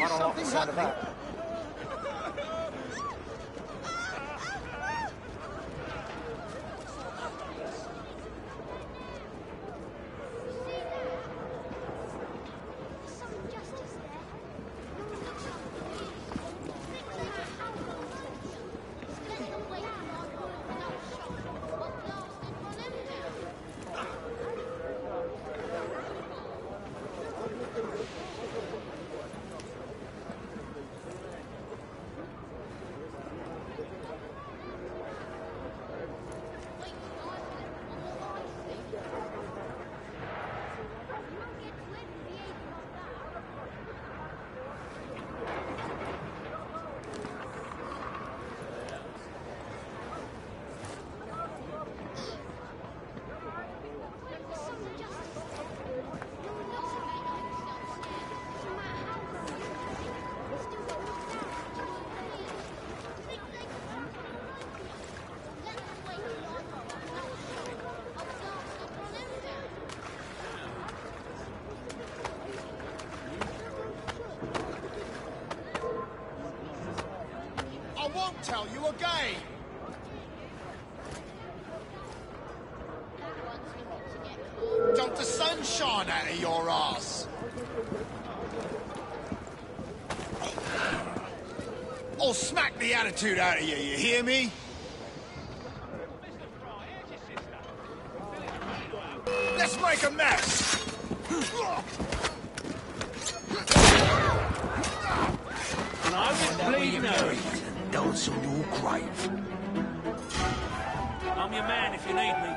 Quite a lot out of that. Tell you again. Don't the sun shine out of your ass? Or smack the attitude out of you, you hear me? Let's make a mess. And I would bleed now. Dance on your grave. I'm your man if you need me.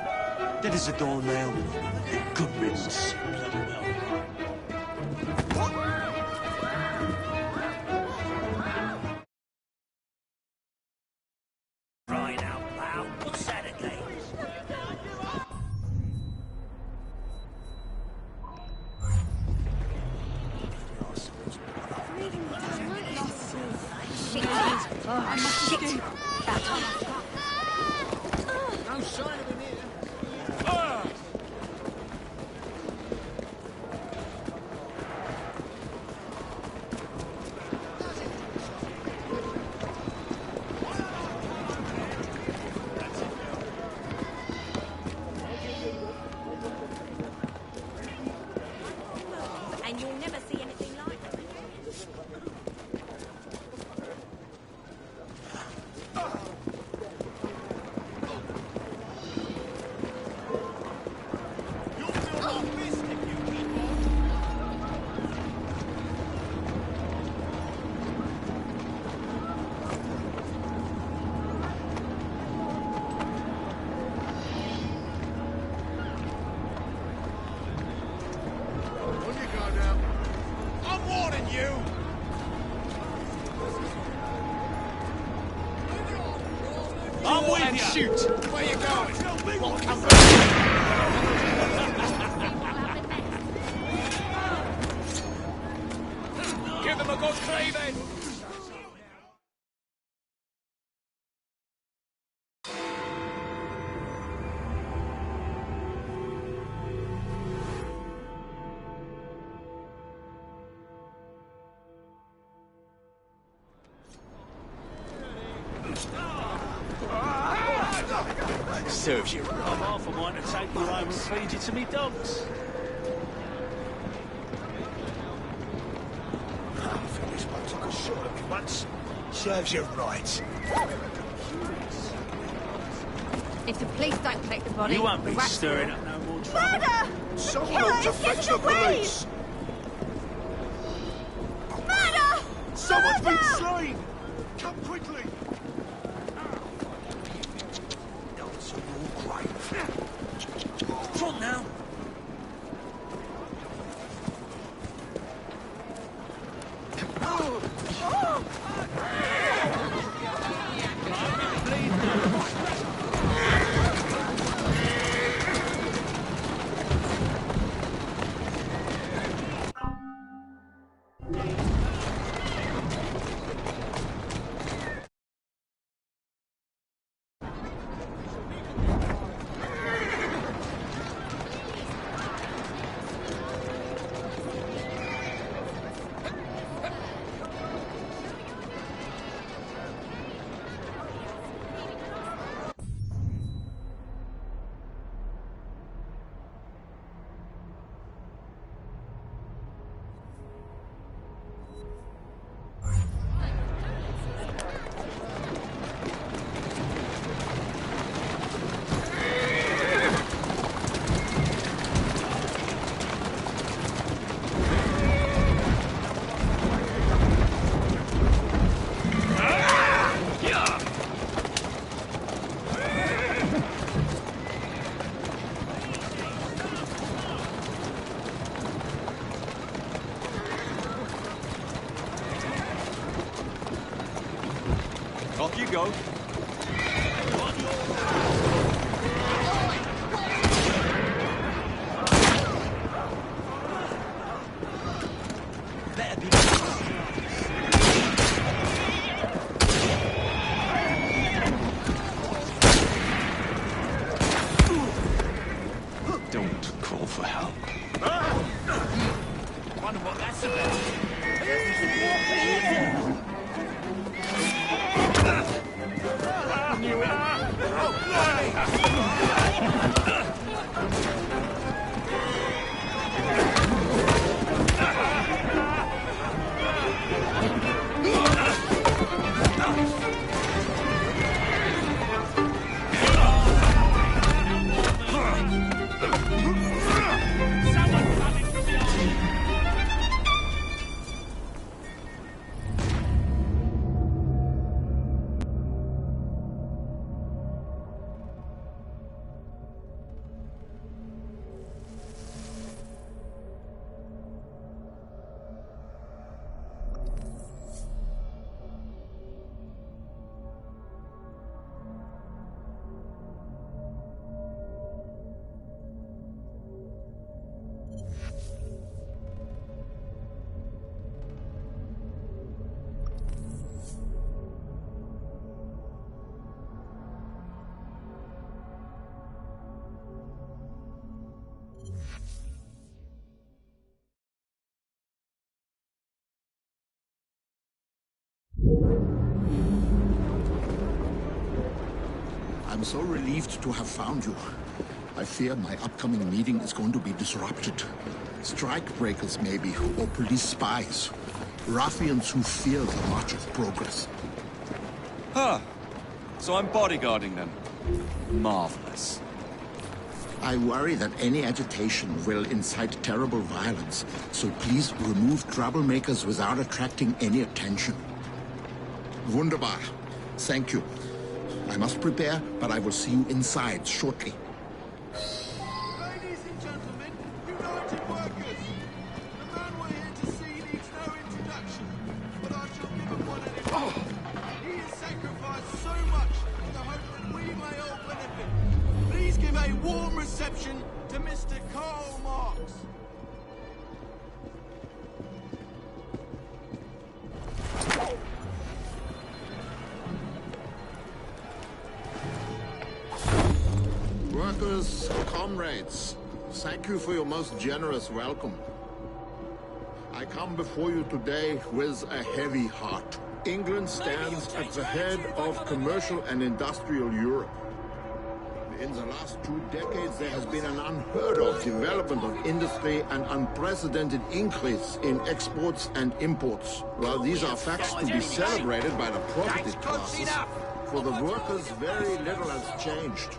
Dead as a doornail. Good riddance. Right out loud. What's that again? Shit! No sign of him here. And you'll never see anything like it. I'm with you. Shoot! Where you going? Well, come back. Give them a good cleaving. Serves you right. I'm half a mind to take you home and feed you to me dogs. I think this one took a shot at me once. Serves you right. If the police don't collect the body, You won't the be rats stirring will. up no more trouble. Murder! Someone ought to fetch the police. Murder! Someone's been slain. Come quickly. Dance on your grave. Front now. Off you go. Better be. Don't call for help. Wonder what that's about. I'm so relieved to have found you. I fear my upcoming meeting is going to be disrupted. Strike breakers, maybe, or police spies. Ruffians who fear the march of progress. Huh. So I'm bodyguarding them. Marvelous. I worry that any agitation will incite terrible violence, so please remove troublemakers without attracting any attention. Wunderbar. Thank you. I must prepare, but I will see you inside shortly. Ladies and gentlemen, United Workers! The man we're here to see needs no introduction, but I shall give him one anyway. He has sacrificed so much in the hope that we may all benefit. Please give a warm reception to Mr. Karl Marx. Workers, comrades, thank you for your most generous welcome. I come before you today with a heavy heart. England stands at the head of commercial and industrial Europe. In the last 2 decades, there has been an unheard of development of industry and unprecedented increase in exports and imports. Well, these are facts to be celebrated by the property classes. For the workers, very little has changed.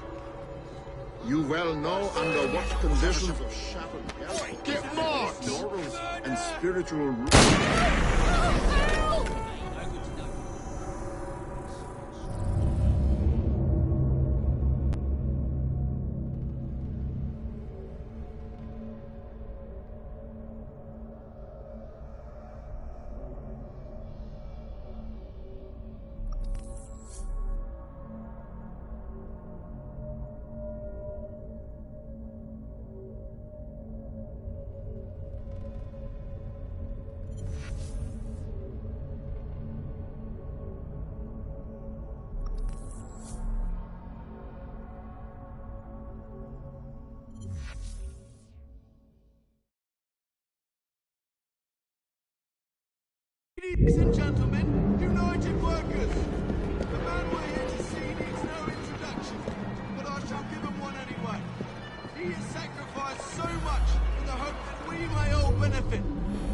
You well know under what conditions of shattered health, morals, and spiritual Ladies and gentlemen, United Workers! The man we're here to see needs no introduction, but I shall give him one anyway. He has sacrificed so much in the hope that we may all benefit.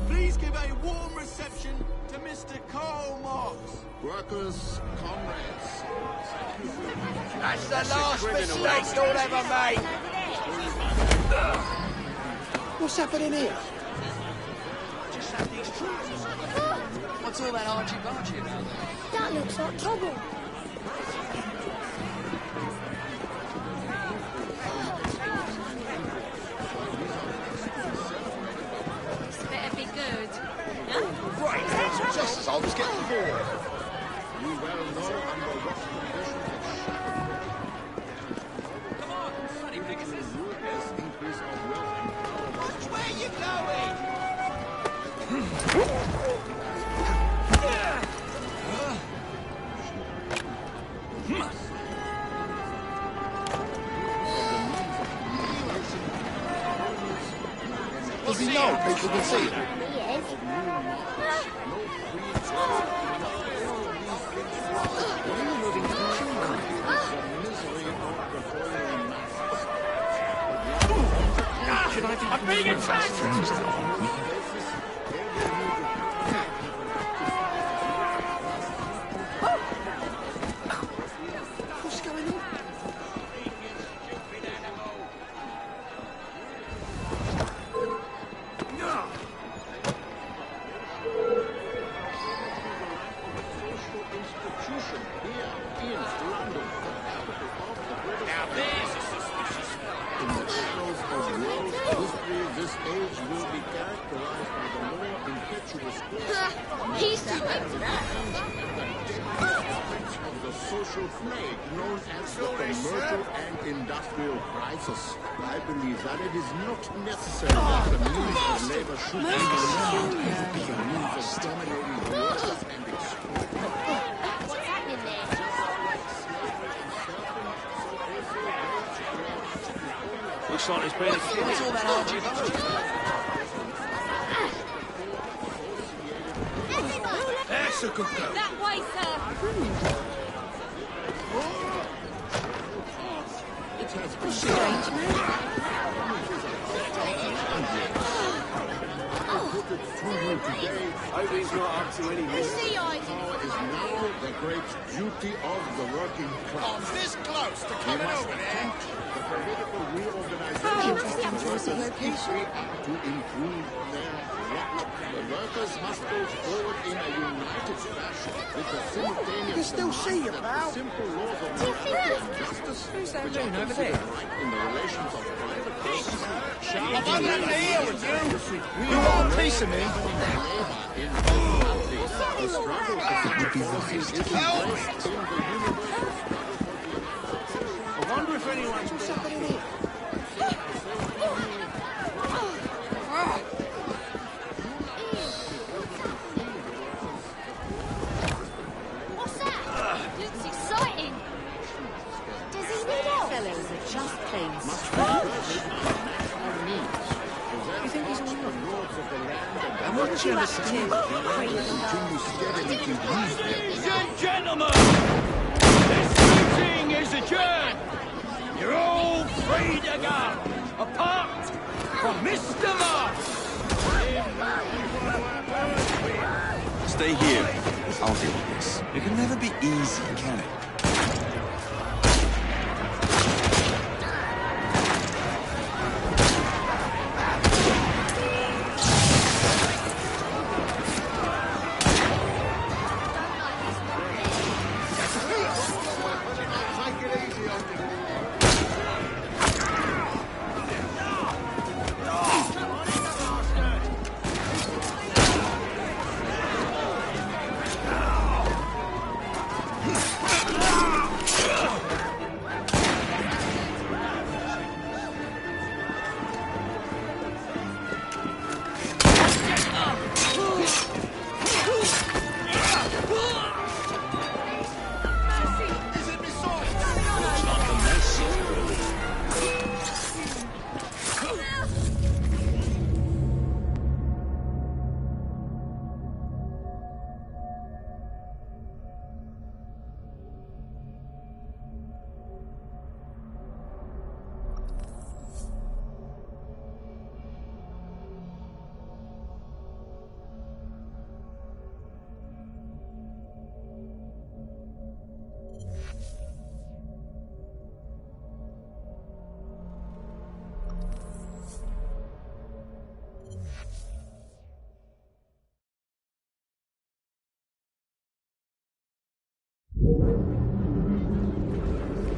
Please give a warm reception to Mr. Karl Marx. workers, comrades. That's the last mistake you'll ever make! What's happening here? What's all that argy-bargy about? That looks like trouble. This better be good. Huh? Right, just as I was getting bored. You well know under what conditions it shall. Come on, bloody Pegasus. This increase of wealth and power. Watch where you're going! Does he know people can see him? I'm being attacked! What's going on? Now there's a suspicious In the annals of world history, this age will be characterized by the more impetuous He's too big for that. of the social plague known as the commercial and industrial crisis. I believe that it is not necessary that the means of labor should be limited to the means of dominating workers and exploiters. What's happening there? Looks like there's been a What's all that argy-bargy? That's a good girl. That way, sir. It has been Strange, man. put it to you today. Hope he's not up to any Who's the idea? Power is now the great duty of the working class. This close to We coming must over there. attempt the political reorganization Oh, of what's the that? workers Location? to improve their lot. The workers must go forward in a united fashion with the simultaneous can still see you, demand that pal. the simple laws of Do you property think? and justice, Who's that which doing are over considered there? right in the relations of private persons, shall I'm be under here with you. supreme You want a piece of me? labor in both countries. The struggle for such policies is embraced in the universal I wonder if anyone's been... What's that? Looks exciting. Does he need help? Fellows are just plain You think he's all right? and what you up to? continue steadily to use their Ladies and gentlemen, this meeting is adjourned. You're all free to go, apart from Mr. Marsh. Stay here. I'll deal with this. It can never be easy, can it? Take it easy on me.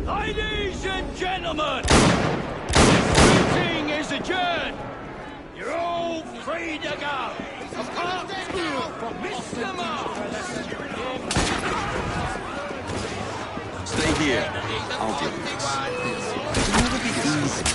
Ladies and gentlemen, this meeting is adjourned. You're all free to go, apart from Mr. Marsh. here. I'll deal with this. It'll never be easy.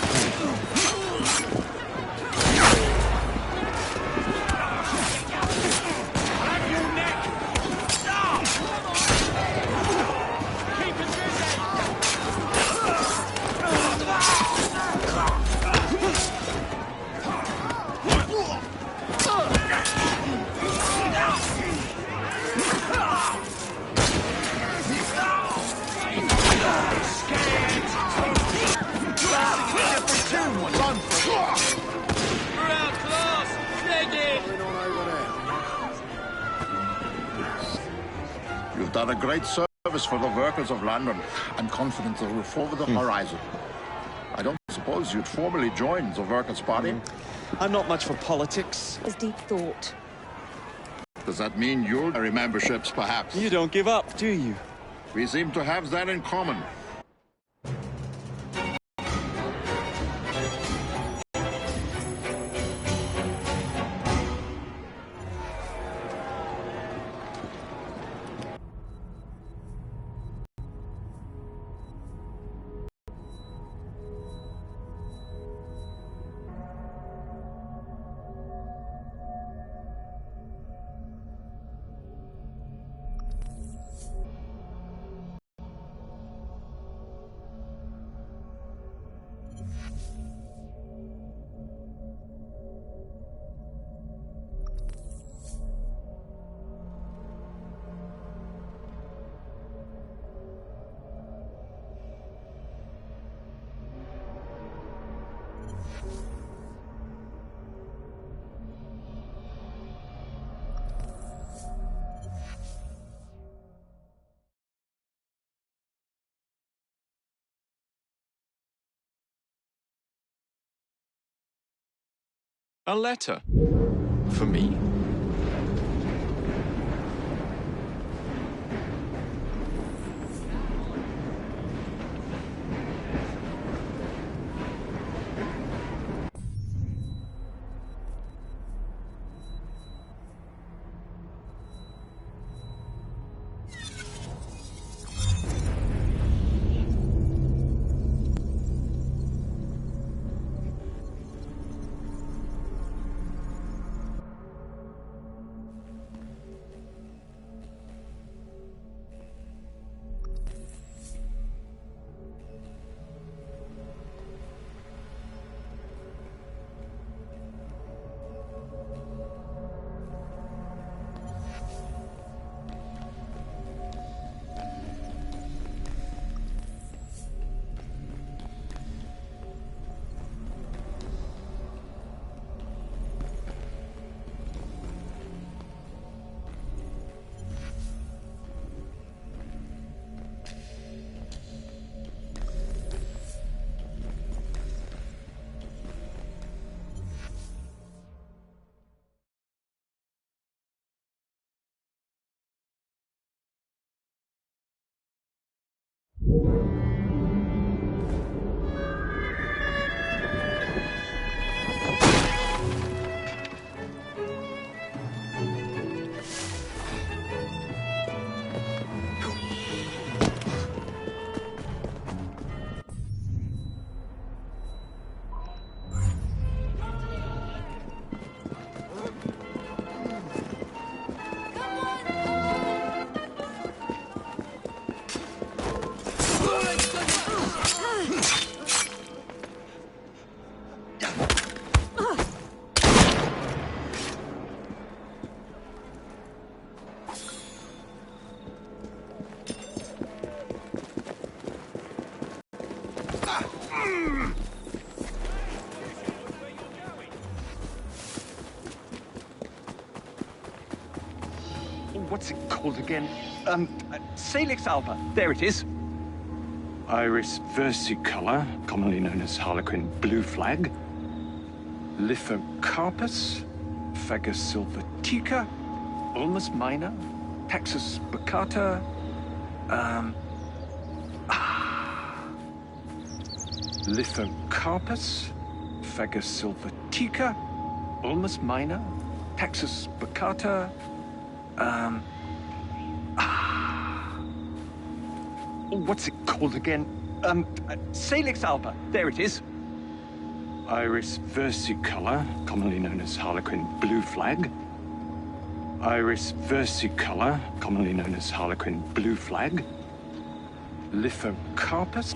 You've done a great service for the workers of London. I'm confident they'll look over the horizon. I don't suppose you'd formally join the Workers' Party? I'm not much for politics. As deep thought. Does that mean you'll carry memberships, perhaps? You don't give up, do you? We seem to have that in common. A letter? For me? What's it called again? Salix alba. There it is. Iris versicolor, commonly known as Harlequin blue flag. Lithocarpus, Fagus sylvatica, Ulmus minor, Taxus baccata, Lithocarpus, Fagus sylvatica, Ulmus minor, Taxus baccata, what's it called again? Salix alba. There it is. Iris versicolor, commonly known as Harlequin blue flag. Iris versicolor, commonly known as Harlequin blue flag. Lithocarpus.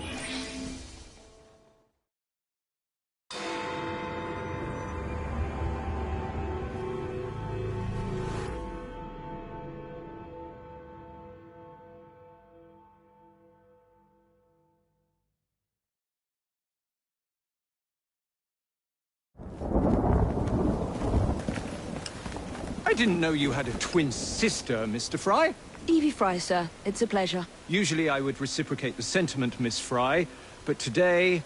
I didn't know you had a twin sister, Mr. Fry. Evie Fry, sir. It's a pleasure. Usually I would reciprocate the sentiment, Miss Fry, but today,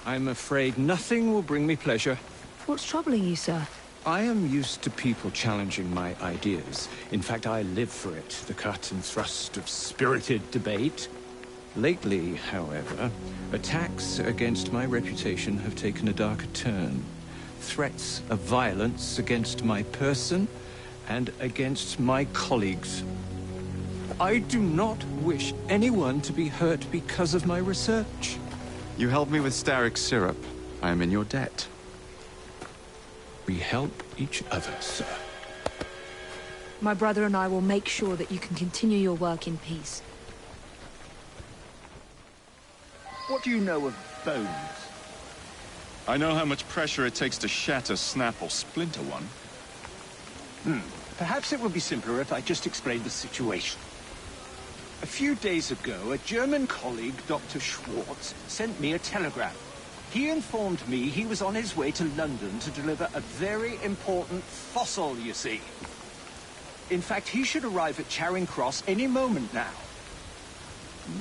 I'm afraid nothing will bring me pleasure. What's troubling you, sir? I am used to people challenging my ideas. In fact, I live for it, the cut and thrust of spirited debate. Lately, however, attacks against my reputation have taken a darker turn. Threats of violence against my person and against my colleagues. I do not wish anyone to be hurt because of my research. You helped me with Starrick syrup. I am in your debt. We help each other, sir. My brother and I will make sure that you can continue your work in peace. What do you know of bones? I know how much pressure it takes to shatter, snap, or splinter one. Perhaps it would be simpler if I just explained the situation. A few days ago, a German colleague, Dr. Schwartz, sent me a telegram. He informed me he was on his way to London to deliver a very important fossil, you see. In fact, he should arrive at Charing Cross any moment now.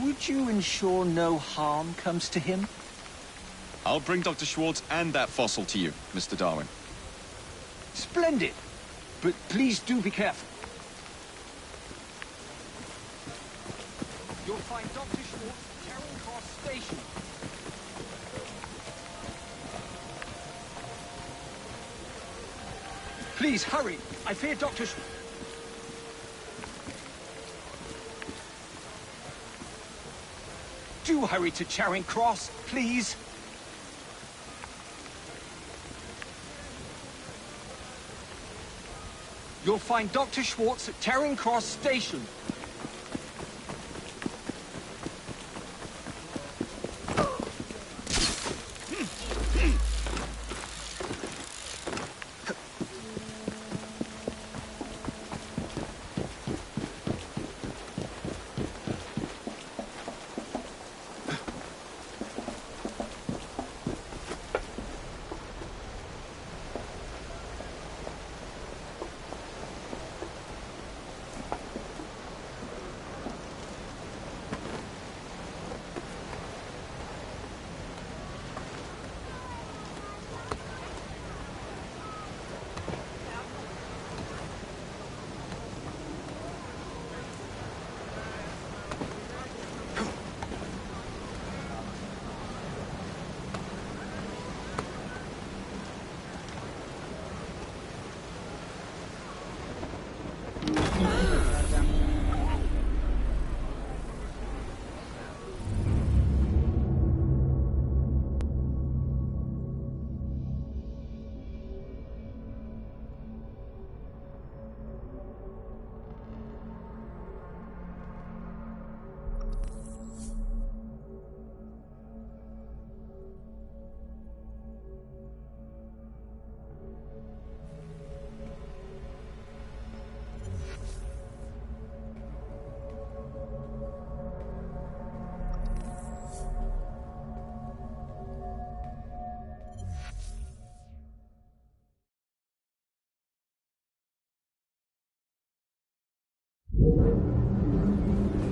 Would you ensure no harm comes to him? I'll bring Dr. Schwartz and that fossil to you, Mr. Darwin. Splendid. But please do be careful. You'll find Dr. Schwartz at Charing Cross Station. Please, hurry. I fear Dr. Do hurry to Charing Cross, please. You'll find Dr. Schwartz at Charing Cross Station.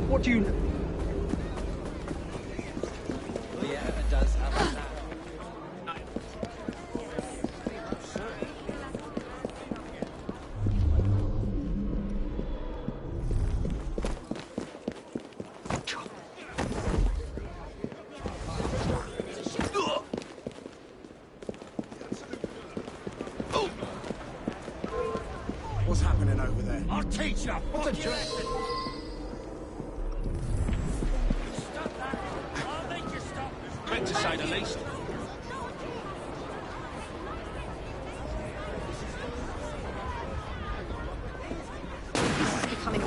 What do you know? Yeah, it does have that. What's happening over there? I'll teach you! What a jerk! say the least.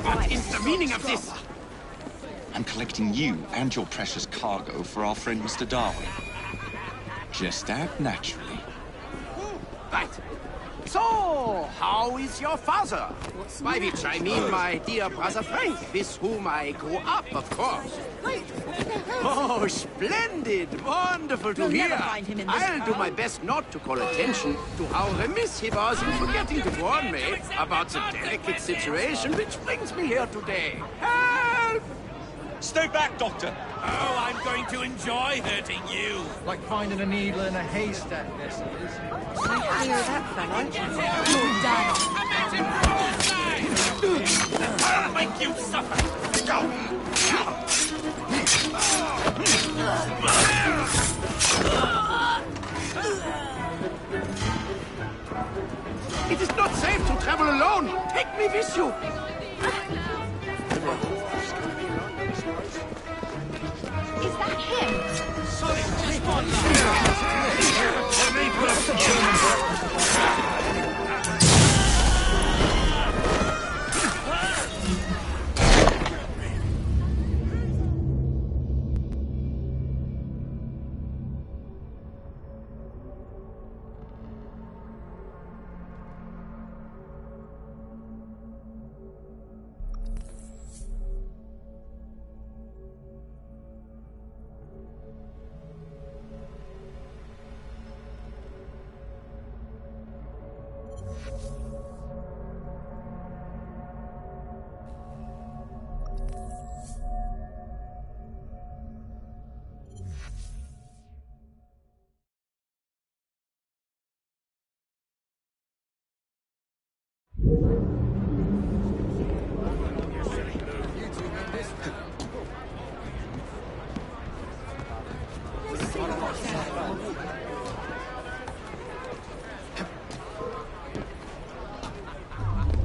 What is the meaning of this? I'm collecting you and your precious cargo for our friend Mr. Darwin. Just act naturally. Right. So, how is your father? By which I mean my dear brother Frank, with whom I grew up, of course. Oh, splendid! Wonderful to hear. I'll do my best not to call attention to how remiss he was in forgetting to warn me about the delicate situation which brings me here today. Help! Stay back, Doctor! Oh, I'm going to enjoy hurting you! Like finding a needle in a haystack, this is. Stay clear of that fellow. You're done. I'll make you suffer! Go! It is not safe to travel alone. Take me with you. Is that him? Solid, respond!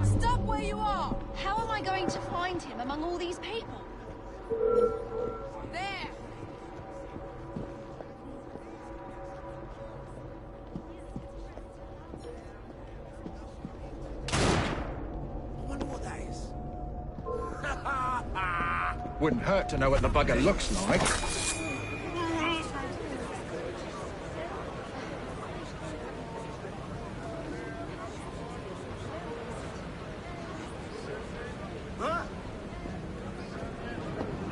Stop where you are! How am I going to find him among all these people? There! I wonder what that is. Wouldn't hurt to know what the bugger looks like.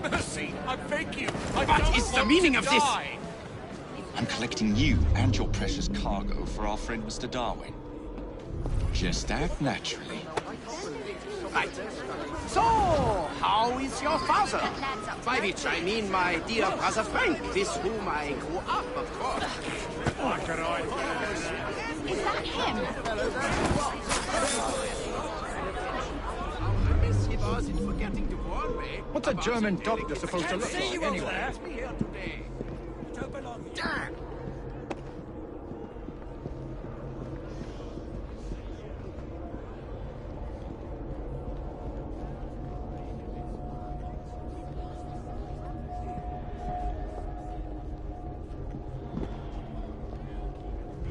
Mercy, I beg you! What is the meaning of this? I'm collecting you and your precious cargo for our friend Mr. Darwin. Just act naturally. Right. So, how is your father? By which I mean my dear brother Frank, with whom I grew up, of course. Is that him? How remiss he was in forgetting to warn me. What's a about German the doctor delicate supposed to look situation like, which anyway? brings me here today. Damn!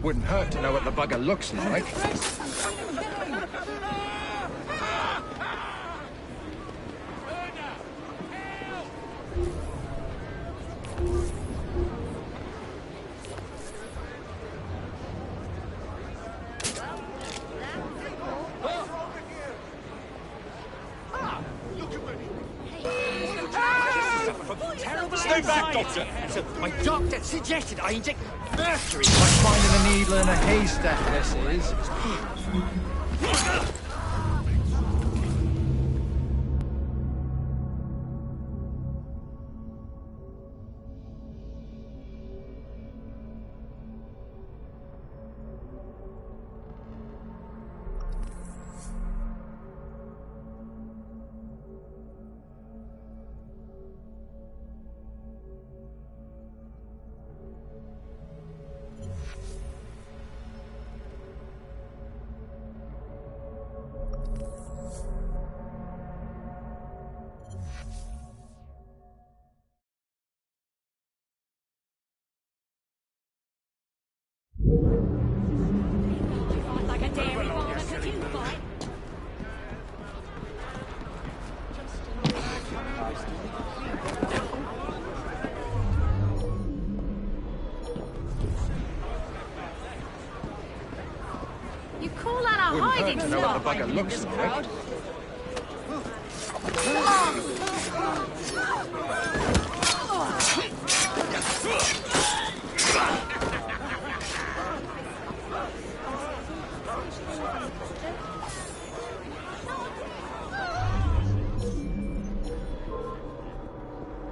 Wouldn't hurt to know what the bugger looks like. Stay back, Doctor! So, my doctor suggested I inject mercury. Like finding a needle in a haystack, this is. Like a dairy farmer, could you fight? You call that a hiding know what the spot? bugger looks like. Crowd?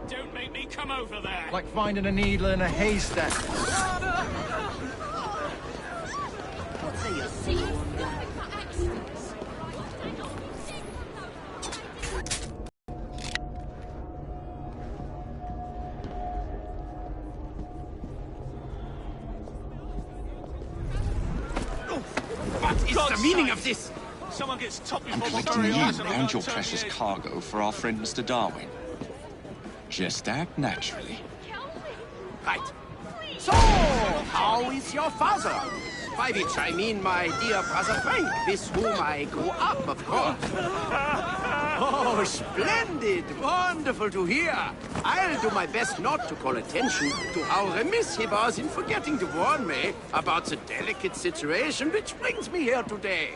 Don't make me come over there. Like finding a needle in a haystack. What is the meaning of this? Someone gets top I'm before my collecting very you eyes and I'm and gonna your turn precious the egg. cargo for our friend Mr. Darwin. Just act naturally. Right. So, how is your father? By which I mean my dear brother Frank, with whom I grew up, of course. Oh, splendid! Wonderful to hear. I'll do my best not to call attention to how remiss he was in forgetting to warn me about the delicate situation which brings me here today.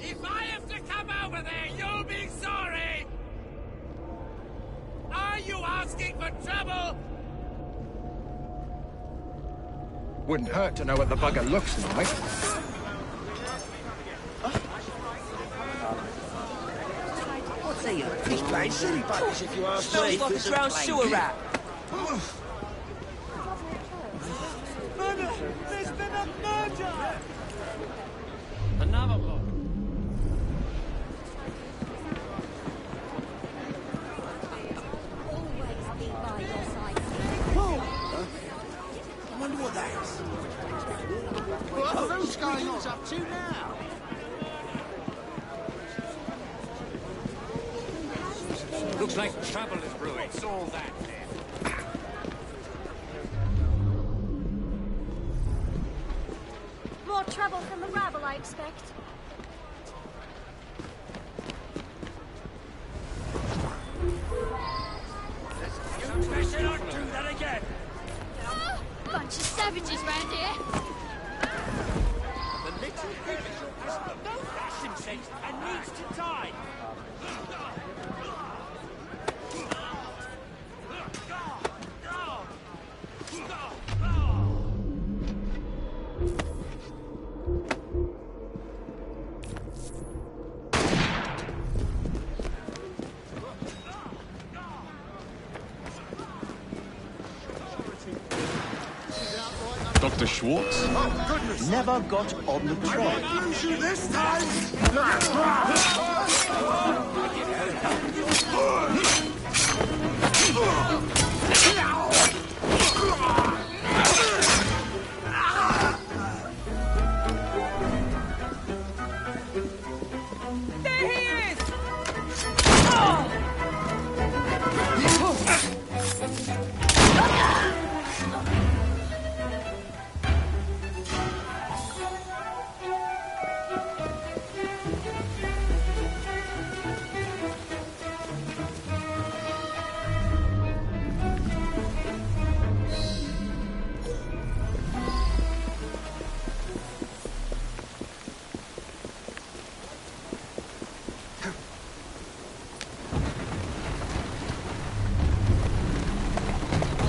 If I have to come over there, you'll be sorry! Are you asking for trouble? Wouldn't hurt to know what the bugger looks like. What's a He's playing silly buggers if you ask me. Smells like a drowned sewer rat. Murder! There's been a murder! Another one. Always be by your side. I wonder what that is. What's going on? Up to now? Looks like trouble is brewing. It's all that then. More trouble from the rabble, I expect. Better not do that again. Bunch of savages round here. The little official has no fashion sense and needs to die. Dr. Schwartz? Never got on the train. Lose you this time! There he is!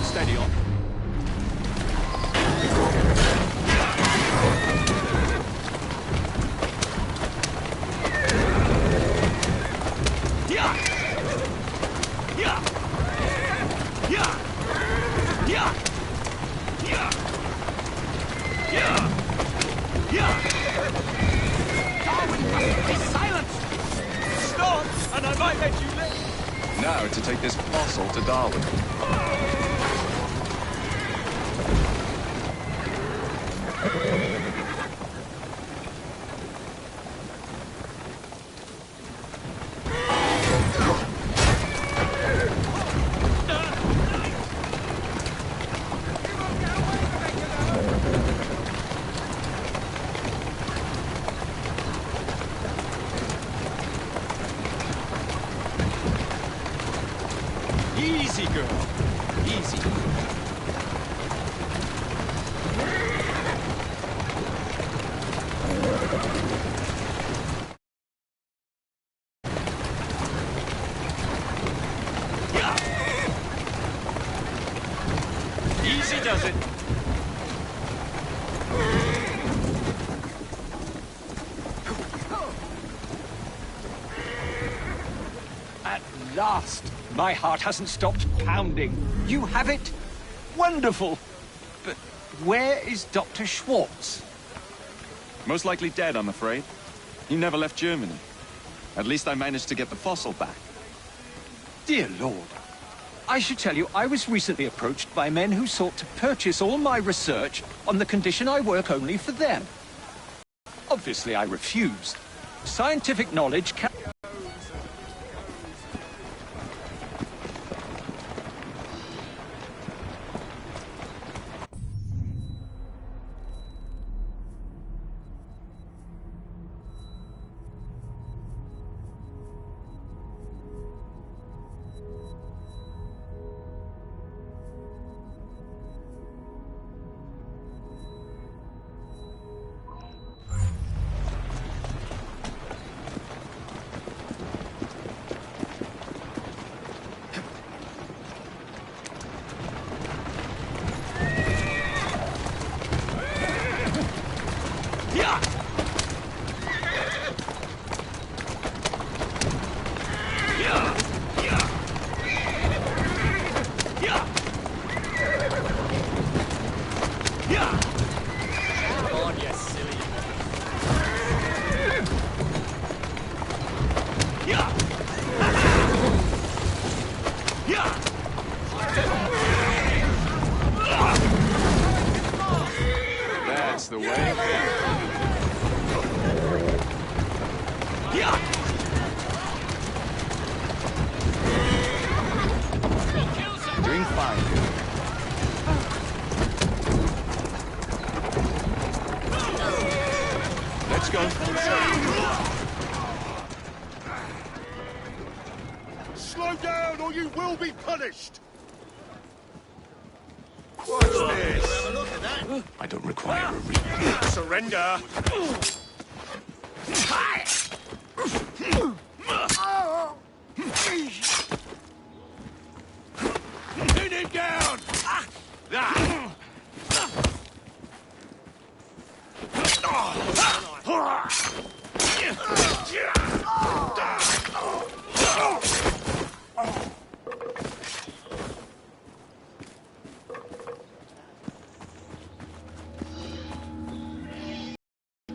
Steady on. Stop, and I might let you live. Now to take this parcel to Darwin. Easy, girl. Easy. Easy does it. At last! My heart hasn't stopped pounding. You have it? Wonderful! But where is Dr. Schwartz? Most likely dead, I'm afraid. He never left Germany. At least I managed to get the fossil back. Dear Lord. I should tell you, I was recently approached by men who sought to purchase all my research on the condition I work only for them. Obviously, I refused. Scientific knowledge can... That's the way. Doing fine. Let's go. Slow down or you will be punished! What's this? I don't require a reason. Surrender!